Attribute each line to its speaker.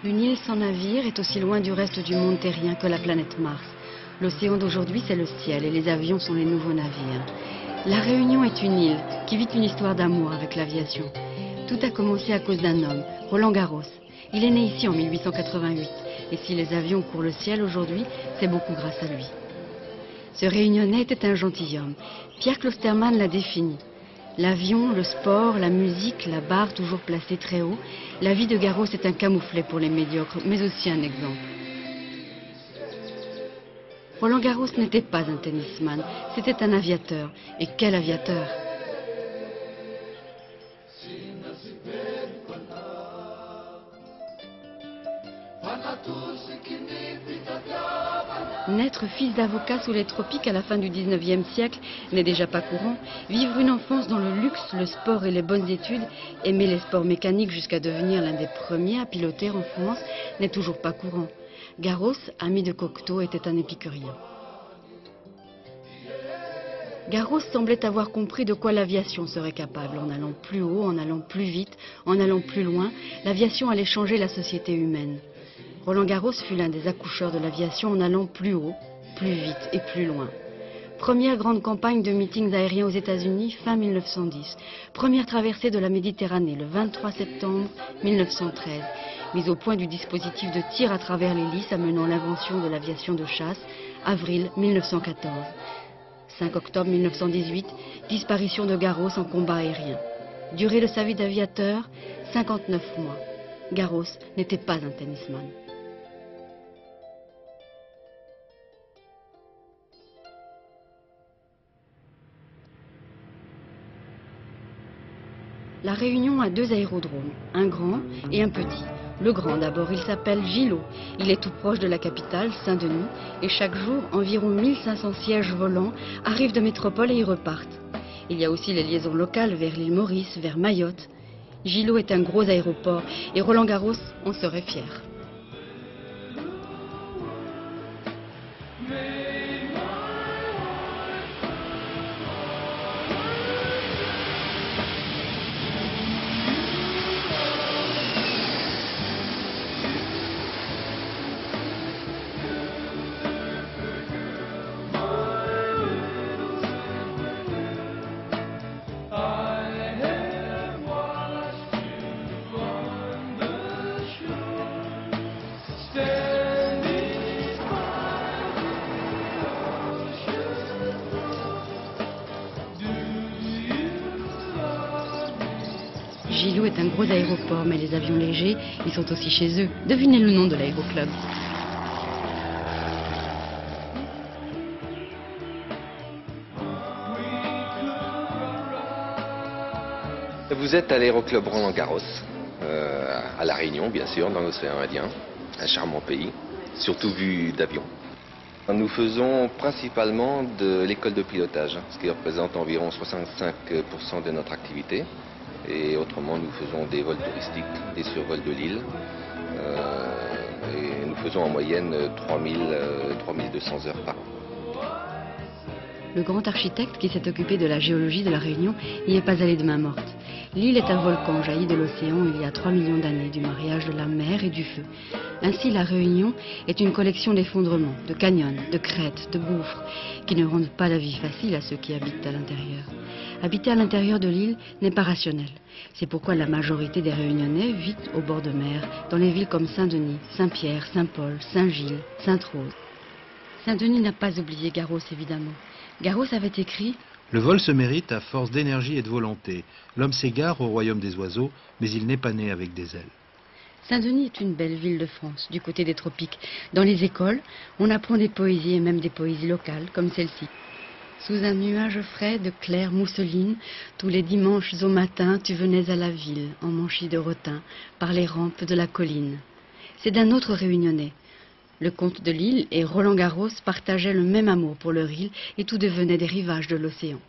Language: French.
Speaker 1: Une île sans navire est aussi loin du reste du monde terrien que la planète Mars. L'océan d'aujourd'hui, c'est le ciel et les avions sont les nouveaux navires. La Réunion est une île qui vit une histoire d'amour avec l'aviation. Tout a commencé à cause d'un homme, Roland Garros. Il est né ici en 1888 et si les avions courent le ciel aujourd'hui, c'est beaucoup grâce à lui. Ce Réunionnais était un gentilhomme. Pierre Clostermann l'a défini. L'avion, le sport, la musique, la barre toujours placée très haut, la vie de Garros est un camouflet pour les médiocres, mais aussi un exemple. Roland Garros n'était pas un tennisman, c'était un aviateur. Et quel aviateur! Naître fils d'avocat sous les tropiques à la fin du 19e siècle n'est déjà pas courant. Vivre une enfance dans le luxe, le sport et les bonnes études, aimer les sports mécaniques jusqu'à devenir l'un des premiers à piloter en France n'est toujours pas courant. Garros, ami de Cocteau, était un épicurien. Garros semblait avoir compris de quoi l'aviation serait capable. En allant plus haut, en allant plus vite, en allant plus loin, l'aviation allait changer la société humaine. Roland Garros fut l'un des accoucheurs de l'aviation en allant plus haut, plus vite et plus loin. Première grande campagne de meetings aériens aux États-Unis, fin 1910. Première traversée de la Méditerranée, le 23 septembre 1913. Mise au point du dispositif de tir à travers l'hélice amenant l'invention de l'aviation de chasse, avril 1914. 5 octobre 1918, disparition de Garros en combat aérien. Durée de sa vie d'aviateur, 59 mois. Garros n'était pas un tennisman. La Réunion a deux aérodromes, un grand et un petit. Le grand d'abord, il s'appelle Gillot. Il est tout proche de la capitale, Saint-Denis, et chaque jour, environ 1500 sièges volants arrivent de métropole et y repartent. Il y a aussi les liaisons locales vers l'île Maurice, vers Mayotte. Gillot est un gros aéroport et Roland Garros en serait fier. Gillot est un gros aéroport, mais les avions légers, ils sont aussi chez eux. Devinez le nom de l'aéroclub.
Speaker 2: Vous êtes à l'aéroclub Roland Garros, à La Réunion bien sûr, dans l'océan Indien, un charmant pays, surtout vu d'avion. Nous faisons principalement de l'école de pilotage, ce qui représente environ 65% de notre activité. Et autrement, nous faisons des vols touristiques, des survols de l'île. Et nous faisons en moyenne 3200 heures par an.
Speaker 1: Le grand architecte qui s'est occupé de la géologie de la Réunion n'y est pas allé de main morte. L'île est un volcan jailli de l'océan il y a 3 millions d'années, du mariage de la mer et du feu. Ainsi, la Réunion est une collection d'effondrements, de canyons, de crêtes, de gouffres, qui ne rendent pas la vie facile à ceux qui habitent à l'intérieur. Habiter à l'intérieur de l'île n'est pas rationnel. C'est pourquoi la majorité des Réunionnais vit au bord de mer, dans les villes comme Saint-Denis, Saint-Pierre, Saint-Paul, Saint-Gilles, Sainte-Rose. Saint-Denis n'a pas oublié Garros, évidemment. Garros avait écrit «
Speaker 3: Le vol se mérite à force d'énergie et de volonté. L'homme s'égare au royaume des oiseaux, mais il n'est pas né avec des ailes. »
Speaker 1: Saint-Denis est une belle ville de France, du côté des tropiques. Dans les écoles, on apprend des poésies et même des poésies locales, comme celle-ci. Sous un nuage frais de claire mousseline, tous les dimanches au matin, tu venais à la ville, en manchis de rotin, par les rampes de la colline. C'est d'un autre Réunionnais. Le comte de Lille et Roland Garros partageaient le même amour pour leur île et tout devenait des rivages de l'océan.